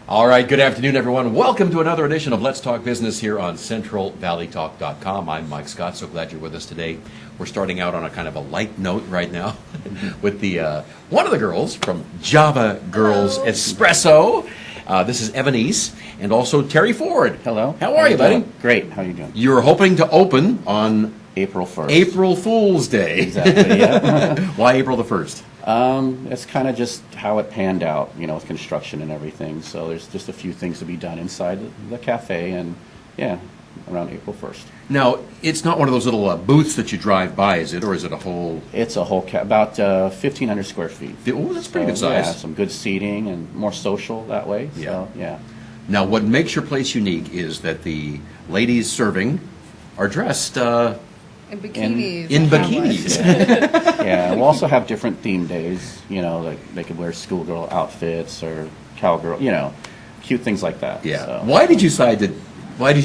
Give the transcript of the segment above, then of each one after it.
All right, good afternoon, everyone. Welcome to another edition of Let's Talk Business here on CentralValleyTalk.com. I'm Mike Scott. So glad you're with us today. We're starting out on a kind of a light note right now with the one of the girls from Java Girls Hello. Espresso. This is Evanice and also Terry Ford. Hello. How are you, buddy? Doing? Great. How are you doing? You're hoping to open on April 1st. April Fool's Day. Exactly, yeah. Why April the 1st? It's kind of just how it panned out, with construction and everything. So there's just a few things to be done inside the cafe, and yeah, around April 1st. Now, it's not one of those little booths that you drive by, is it? Or is it a whole... It's a whole, about 1,500 square feet. Oh, that's pretty good Yeah, size. some good seating and more social that way. Yeah. So, yeah. Now, what makes your place unique is that the ladies serving are dressed In bikinis. in bikinis. Yeah, we'll also have different theme days, like they could wear schoolgirl outfits or cowgirl, cute things like that. Yeah. So. Why did you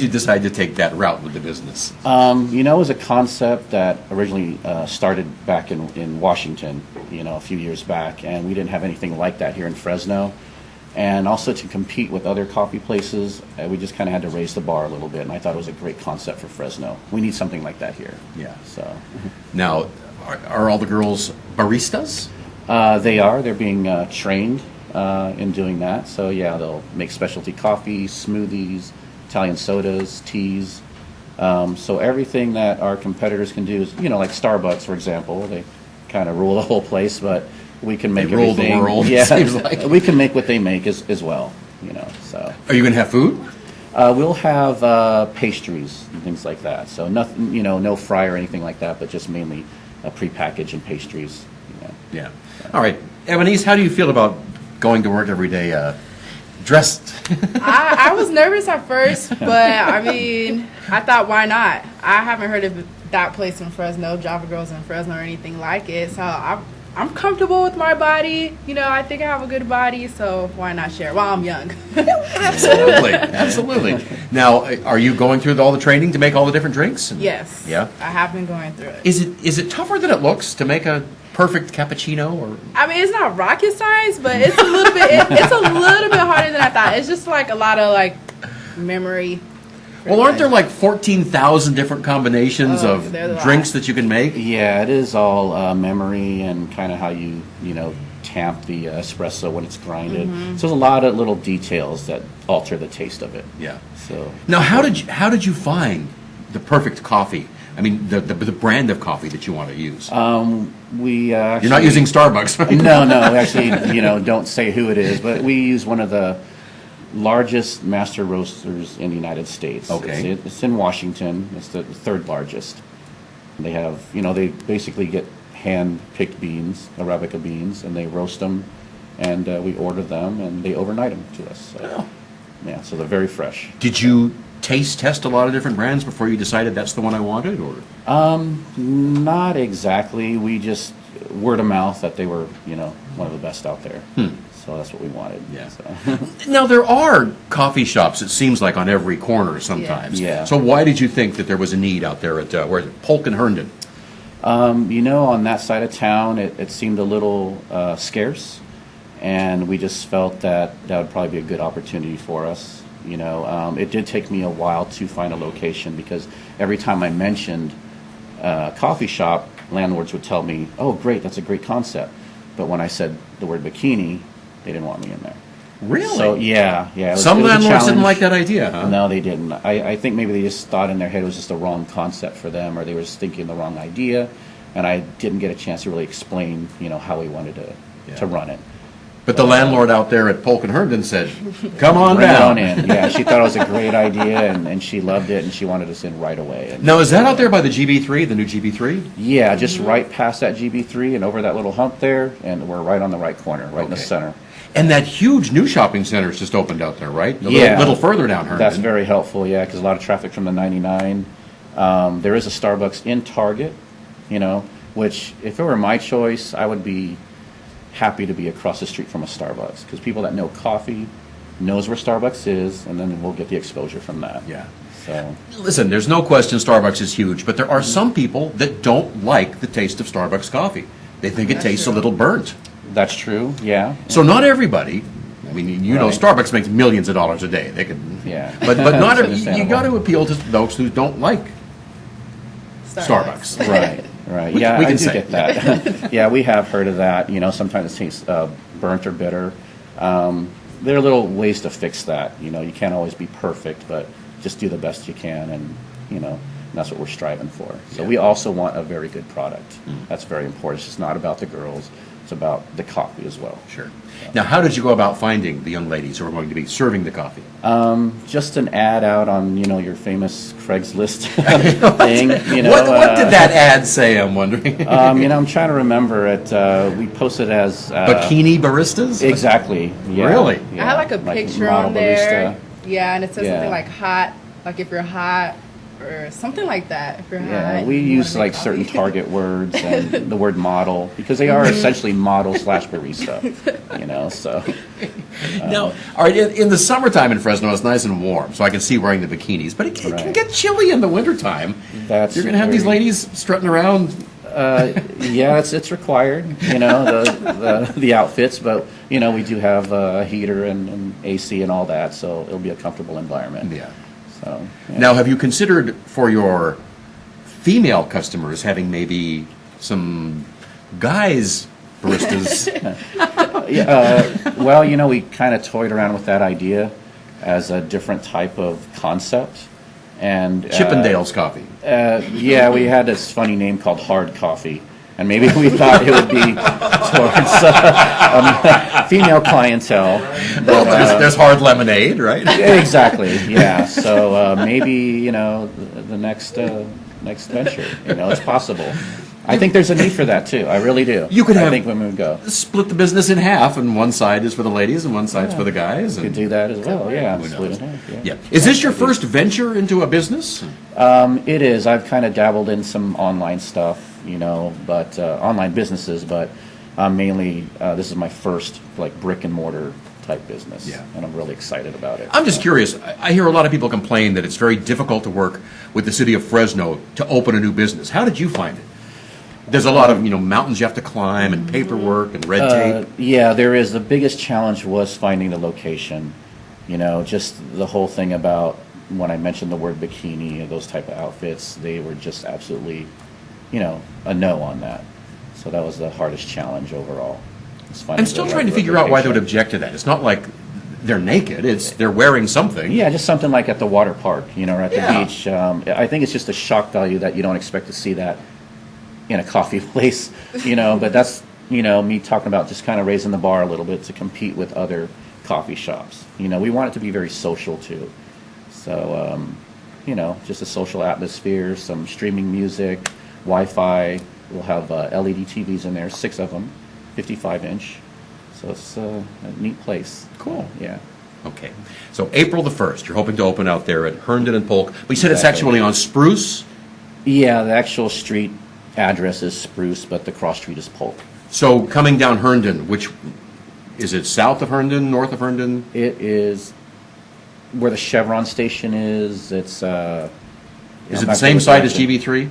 decide to take that route with the business? It was a concept that originally started back in Washington, a few years back, and we didn't have anything like that here in Fresno. And also to compete with other coffee places, we just kind of had to raise the bar a little bit, and I thought it was a great concept for Fresno. We need something like that here. Yeah. So. Now, are all the girls baristas? They are. They're being trained in doing that. So, yeah, they'll make specialty coffees, smoothies, Italian sodas, teas. So everything that our competitors can do is, like Starbucks, for example. They kind of rule the whole place, but we can make They rule the everything. world, Yeah, it seems like. we can make what they make as well, So Are you going to have food? we'll have pastries and things like that. So nothing, no fry or anything like that, but just mainly prepackaged and pastries. Yeah. All right. Evanice, how do you feel about going to work every day dressed? I was nervous at first, but I thought, why not? I haven't heard of that place in Fresno, Java Girls in Fresno, or anything like it. So I'm comfortable with my body. I think I have a good body, so why not share? Well, I'm young. Absolutely. Now, are you going through all the training to make all the different drinks? Yes. Yeah. I have been going through it. Is it tougher than it looks to make a perfect cappuccino? Or It's not rocket science, but it's a little bit. It's a little bit harder than I thought. It's just like a lot of memory. well, aren't there like 14,000 different combinations Oh, of there's a lot. drinks that you can make? Yeah, it is all memory and kind of how you tamp the espresso when it's grinded. Mm-hmm. So there's a lot of little details that alter the taste of it. Yeah. So Now, how did you find the perfect coffee? The brand of coffee that you want to use. we actually, You're not using Starbucks, right? No, we actually don't say who it is, but we use one of the largest master roasters in the United States. Okay. It's in Washington. It's the third largest. They have they basically get hand-picked beans, Arabica beans, and they roast them, and we order them, and they overnight them to us. So, Oh. yeah, so they're very fresh. Did you taste test a lot of different brands before you decided that's the one I wanted, or? Not exactly. We just word of mouth that they were, one of the best out there. So that's what we wanted. Yeah. So. Now, there are coffee shops, it seems like, on every corner sometimes. Yeah. So why did you think that there was a need out there at, where is it, Polk and Herndon? On that side of town, it seemed a little scarce, and we just felt that would probably be a good opportunity for us. It did take me a while to find a location because every time I mentioned coffee shop, landlords would tell me, "Oh, great, that's a great concept." But when I said the word bikini, they didn't want me in there. Really? So yeah. Some it was a landlords didn't challenge. like that idea, huh? No, they didn't. I think maybe they just thought in their head it was just a wrong concept for them, or they were just thinking the wrong idea, and I didn't get a chance to really explain, how we wanted to run it. But the landlord out there at Polk and Herndon said, "Come on Bring it down." on in. Yeah, she thought it was a great idea, and she loved it, and she wanted us in right away. And Now, is that out there by the GB3, the new GB3? yeah, just right past that GB3 and over that little hump there, and we're right on the right corner, right in the Okay. center. And that huge new shopping center is just opened out there, right? A Yeah. little further down Herndon. That's very helpful, yeah, because a lot of traffic from the 99. There is a Starbucks in Target, which if it were my choice, I would be happy to be across the street from a Starbucks because people that know coffee knows where Starbucks is, and then we'll get the exposure from that. Yeah. So Listen, there's no question Starbucks is huge, but there are some people that don't like the taste of Starbucks coffee. They think it tastes a little burnt. that's true, yeah. So not everybody, mean, you know, Right. Starbucks makes millions of dollars a day. They could, Yeah. but not. That's You understandable. got to appeal to those who don't like Starbucks. Right, right. We Yeah, can I do say. get that. Yeah, we have heard of that. You know, sometimes it tastes burnt or bitter. There are little ways to fix that. You know, you can't always be perfect, but just do the best you can, and you know, that's what we're striving for. So Yeah. we also want a very good product. That's very important. It's just not about the girls. It's about the coffee as well. Sure. Now, how did you go about finding the young ladies who are going to be serving the coffee? Just an ad out on, you know, your famous Craigslist thing. You know, what did that ad say? I'm wondering. You know, I'm trying to remember it. We posted as Bikini baristas? Exactly. Yeah. Really? Yeah. I had like a picture model on there. barista. Yeah, and it says Yeah. something like hot, like if you're hot or something like that. If you're Yeah, hot, we you use wanna like make certain coffee. target words and the word model because they are essentially model slash barista. You know, so Now, all right, in the summertime in Fresno, it's nice and warm, so I can see wearing the bikinis. But it can Right. get chilly in the wintertime. That's You're going to have these very- ladies strutting around. yeah, it's required. You know, the outfits, but you know, we do have a heater and AC and all that, so it'll be a comfortable environment. Yeah. So yeah. Now, have you considered for your female customers having maybe some guys baristas? Well, you know, we kind of toyed around with that idea as a different type of concept. And Chippendales coffee. yeah, we had this funny name called Hard Coffee. And maybe we thought it would be towards female clientele. Well, But, there's hard lemonade, right? exactly, yeah. So maybe, you know, the next venture, you know, it's possible. I think there's a need for that, too. I really do. You could I have- think women would go. Split the business in half, and one side is for the ladies, and one side's for the guys. Could And, do that as well, yeah. Who Split knows? in half, yeah. Is this your first venture into a business? It is. I've kind of dabbled in some online stuff, you know, but online businesses, but mainly this is my first like brick and mortar type business, Yeah. and I'm really excited about it. I'm just curious. I hear a lot of people complain that it's very difficult to work with the city of Fresno to open a new business. How did you find it? There's a lot of mountains you have to climb and paperwork and red tape. Yeah, there is. The biggest challenge was finding the location. You know, just the whole thing about when I mentioned the word bikini and those type of outfits, they were just absolutely, you know, a no on that. So that was the hardest challenge overall. was finding I'm still the trying to right figure out why they would location. object to that. It's not like they're naked. It's they're wearing something. Yeah, just something like at the water park, you know, or at the Yeah. beach. I think it's just a shock value that you don't expect to see that in a coffee place, you know, but that's, you know, me talking about just kind of raising the bar a little bit to compete with other coffee shops. You know, we want it to be very social too. So, you know, just a social atmosphere, some streaming music, Wi-Fi. We'll have LED TVs in there, 6 of them, 55-inch. So it's a neat place. Cool. Yeah. Okay. So April the 1st, you're hoping to open out there at Herndon and Polk. But you said it's Exactly. actually on Spruce. Yeah, the actual street address is Spruce, but the cross street is Polk. So coming down Herndon, which is it south of Herndon, north of Herndon? It is where the Chevron station is. It's Is it I'm the not same sure side what as GB3?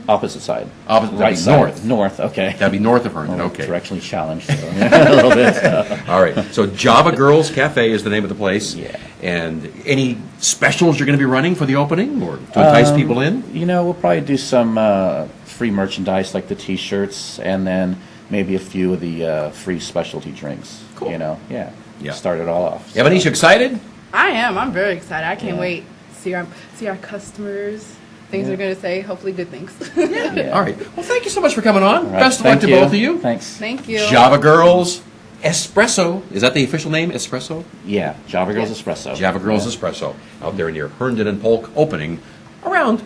opposite side. Opposite- that'd right be side. north. North. Okay. That'd be north of Herndon. Oh, Okay. Directionally challenged so, a little bit. All right. So Java Girls Cafe is the name of the place. Yeah. And any specials you're going to be running for the opening or to entice people in? You know, we'll probably do some free merchandise like the T-shirts, and then maybe a few of the free specialty drinks. Cool. You know, yeah. Yeah. Start it all off. Yeah, Manisha, excited? I am. I'm very excited. I can't Yeah. wait to see our customers. Things Yeah. they're going to say. Hopefully, good things. Yeah. All right. Well, thank you so much for coming on. All right, Best of luck thank to both of you. Thanks. Thank you. Java Girls Espresso. Is that the official name? Espresso? Yeah, Java Girls Yeah. Espresso. Java Girls Yeah. Espresso out there near Herndon and Polk, opening around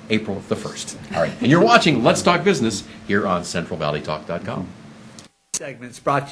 April the 1st. All right. And you're watching Let's Talk Business here on CentralValleyTalk.com. Segments brought to you